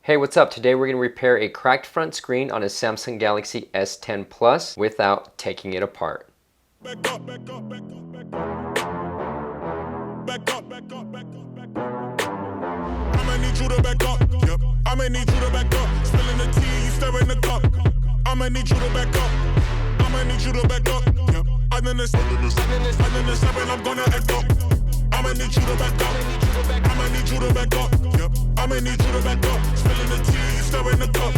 Hey, what's up? Today we're going to repair a cracked front screen on a Samsung Galaxy S10 Plus without taking it apart. Back up, back up, back up, back up. Back up, back up, back up, back up. I'ma need you to back up. Yep. I'ma need you to back up. Spilling the tea, you stirring the cup. I'ma need you to back up. I'ma need you to back up. Yep. I'm in the seven, I'm gonna act up. I'ma need you to back up. I'ma need you to back up. Yep. I'ma need you to back up. Spilling the tea, you stirring the cup.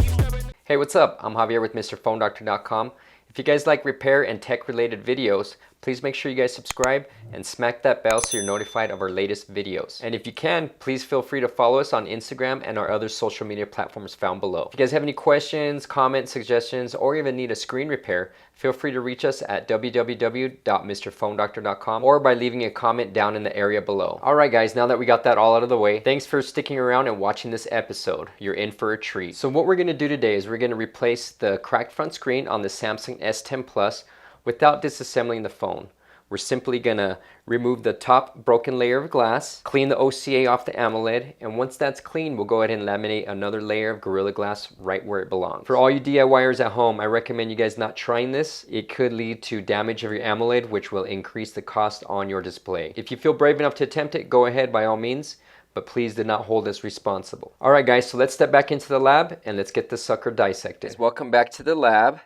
Hey, what's up? I'm Javier with MrPhoneDoctor.com. If you guys like repair and tech related videos, please make sure you guys subscribe and smack that bell so you're notified of our latest videos. And if you can, please feel free to follow us on Instagram and our other social media platforms found below. If you guys have any questions, comments, suggestions, or even need a screen repair, feel free to reach us at www.mrphonedoctor.com or by leaving a comment down in the area below. Alright guys, now that we got that all out of the way, thanks for sticking around and watching this episode. You're in for a treat. So what we're going to do today is we're going to replace the cracked front screen on the Samsung S10 Plus without disassembling the phone. We're simply gonna remove the top broken layer of glass, clean the OCA off the AMOLED, and once that's clean, we'll go ahead and laminate another layer of Gorilla Glass right where it belongs. For all you DIYers at home, I recommend you guys not trying this. It could lead to damage of your AMOLED, which will increase the cost on your display. If you feel brave enough to attempt it, go ahead by all means, but please do not hold us responsible. Alright guys, so let's step back into the lab and let's get this sucker dissected. Welcome back to the lab.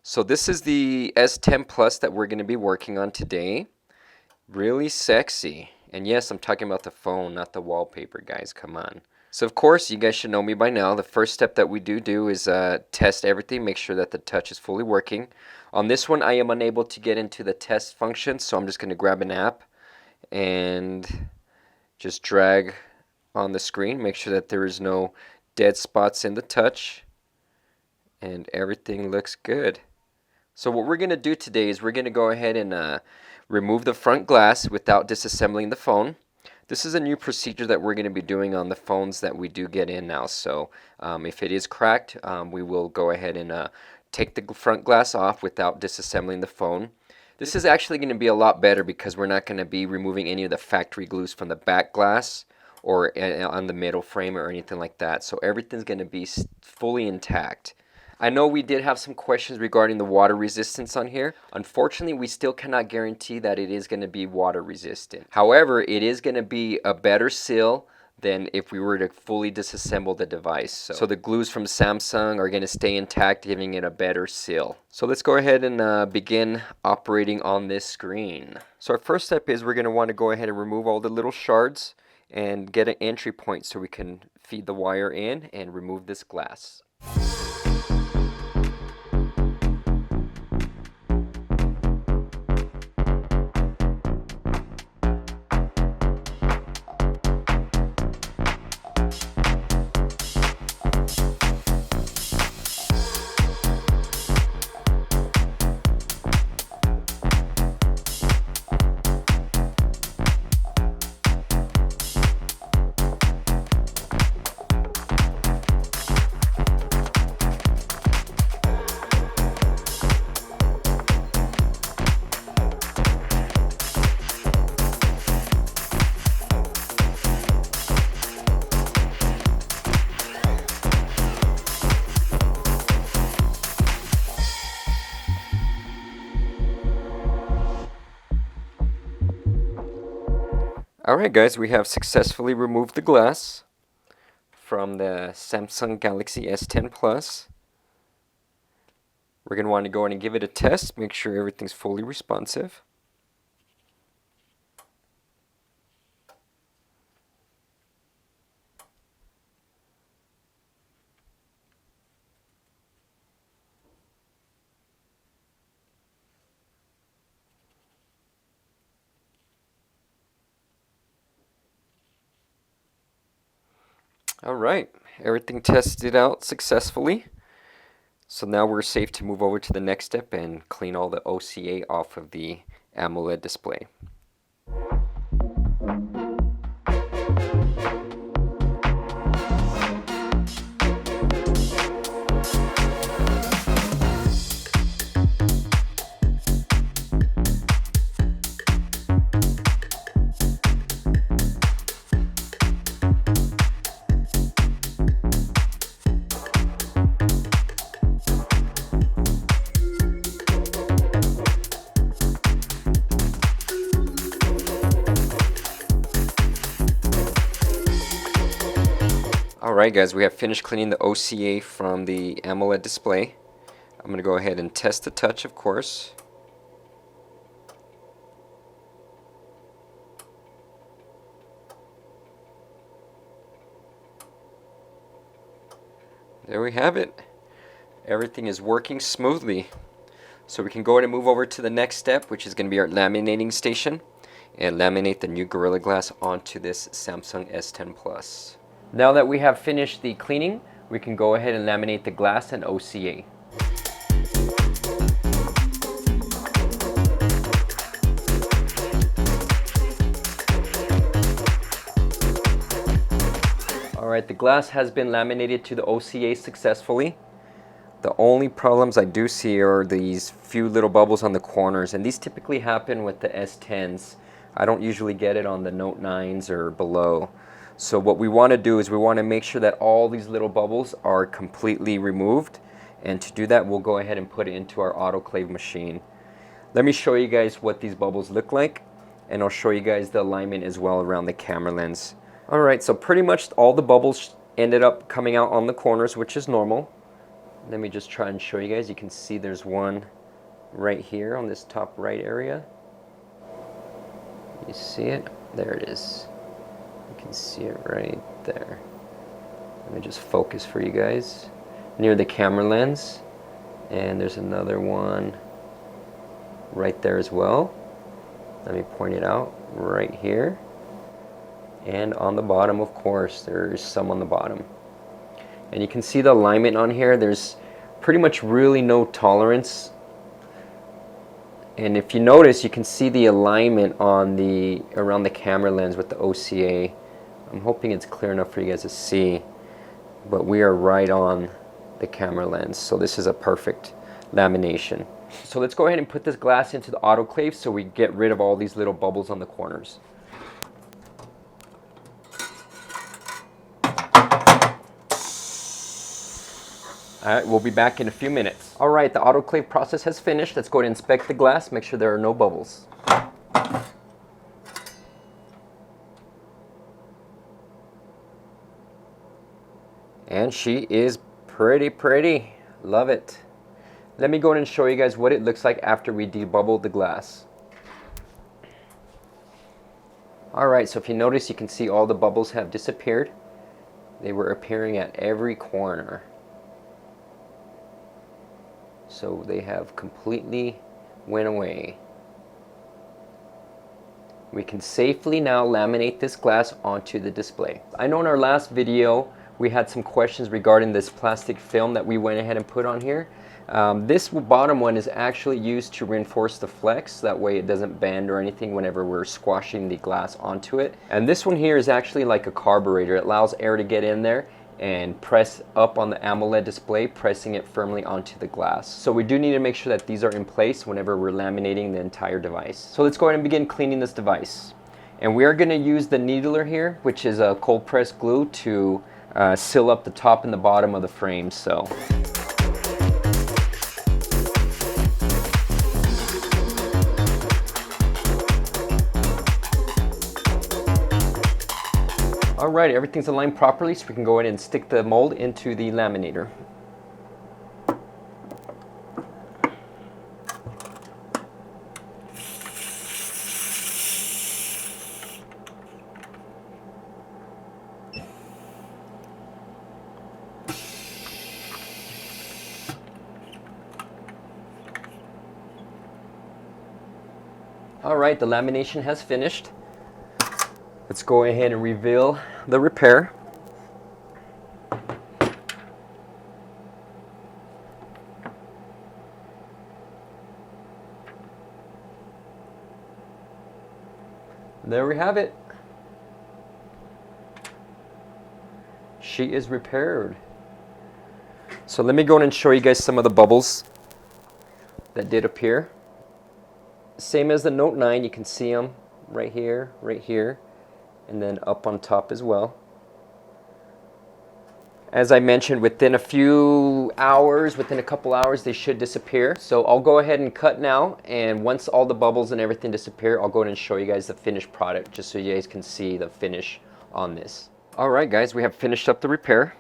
So this is the S10 Plus that we're going to be working on today. Really sexy. And yes, I'm talking about the phone, not the wallpaper, guys. Come on. So of course, you guys should know me by now. The first step that we do is test everything, make sure that the touch is fully working. On this one, I am unable to get into the test function, so I'm just going to grab an app and just drag on the screen. Make sure that there is no dead spots in the touch. And everything looks good. So what we're going to do today is we're going to go ahead and remove the front glass without disassembling the phone. This is a new procedure that we're going to be doing on the phones that we do get in now. So if it is cracked, we will go ahead and take the front glass off without disassembling the phone. This is actually going to be a lot better because we're not going to be removing any of the factory glues from the back glass or on the middle frame or anything like that. So everything's going to be fully intact. I know we did have some questions regarding the water resistance on here. Unfortunately, we still cannot guarantee that it is going to be water resistant. However, it is going to be a better seal than if we were to fully disassemble the device. So the glues from Samsung are going to stay intact, giving it a better seal. So let's go ahead and begin operating on this screen. So our first step is we're going to want to go ahead and remove all the little shards and get an entry point so we can feed the wire in and remove this glass. Alright guys, we have successfully removed the glass from the Samsung Galaxy S10 Plus. We're going to want to go in and give it a test, make sure everything's fully responsive. Alright, everything tested out successfully. So now we're safe to move over to the next step and clean all the OCA off of the AMOLED display. Alright guys, we have finished cleaning the OCA from the AMOLED display. I'm going to go ahead and test the touch, of course. There we have it. Everything is working smoothly. So we can go ahead and move over to the next step, which is going to be our laminating station, and laminate the new Gorilla Glass onto this Samsung S10 Plus. Now that we have finished the cleaning, we can go ahead and laminate the glass and OCA. Alright, the glass has been laminated to the OCA successfully. The only problems I do see are these few little bubbles on the corners, and these typically happen with the S10s. I don't usually get it on the Note 9s or below. So what we want to do is we want to make sure that all these little bubbles are completely removed, and to do that we'll go ahead and put it into our autoclave machine. Let me show you guys what these bubbles look like, and I'll show you guys the alignment as well around the camera lens. Alright, so pretty much all the bubbles ended up coming out on the corners, which is normal. Let me just try and show you guys. You can see there's one right here on this top right area. You see it? There it is. You can see it right there. Let me just focus for you guys. Near the camera lens. And there's another one right there as well. Let me point it out right here. And on the bottom, of course, there's some on the bottom. And you can see the alignment on here. There's pretty much really no tolerance. And if you notice, you can see the alignment on the around the camera lens with the OCA. I'm hoping it's clear enough for you guys to see, but we are right on the camera lens, so this is a perfect lamination. So let's go ahead and put this glass into the autoclave so we get rid of all these little bubbles on the corners. Alright, we'll be back in a few minutes. Alright, the autoclave process has finished. Let's go ahead and inspect the glass, make sure there are no bubbles. And she is pretty. Love it. Let me go ahead and show you guys what it looks like after we debubbled the glass. Alright, so if you notice, you can see all the bubbles have disappeared. They were appearing at every corner. So they have completely went away. We can safely now laminate this glass onto the display. I know in our last video we had some questions regarding this plastic film that we went ahead and put on here. This bottom one is actually used to reinforce the flex, that way it doesn't bend or anything whenever we're squashing the glass onto it. And this one here is actually like a carburetor. It allows air to get in there and press up on the AMOLED display, pressing it firmly onto the glass. So we do need to make sure that these are in place whenever we're laminating the entire device. So let's go ahead and begin cleaning this device. And we are going to use the needler here, which is a cold pressed glue, to seal up the top and the bottom of the frame. So alright, everything's aligned properly, so we can go ahead and stick the mold into the laminator. Alright, the lamination has finished. Let's go ahead and reveal the repair. There we have it. She is repaired. So let me go in and show you guys some of the bubbles that did appear. Same as the Note 9, you can see them right here, and then up on top as well. As I mentioned, within a few hours, within a couple hours, they should disappear. So I'll go ahead and cut now, and once all the bubbles and everything disappear, I'll go ahead and show you guys the finished product, just so you guys can see the finish on this. All right, guys, we have finished up the repair.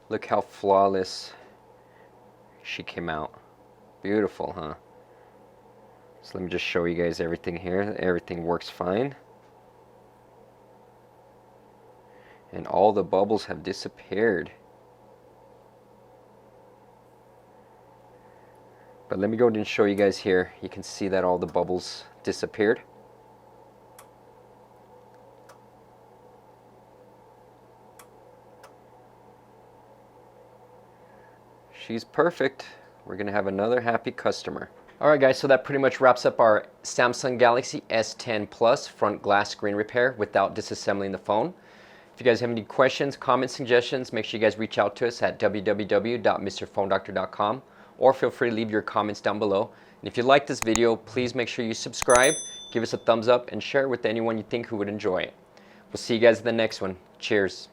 Look how flawless she came out. Beautiful, huh? So let me just show you guys everything here. Everything works fine. And all the bubbles have disappeared. But let me go ahead and show you guys here. You can see that all the bubbles disappeared. She's perfect. We're gonna have another happy customer. All right, guys, so that pretty much wraps up our Samsung Galaxy S10 Plus front glass screen repair without disassembling the phone. If you guys have any questions, comments, suggestions, make sure you guys reach out to us at www.mrphonedoctor.com, or feel free to leave your comments down below. And if you like this video, please make sure you subscribe, give us a thumbs up, and share it with anyone you think who would enjoy it. We'll see you guys in the next one. Cheers.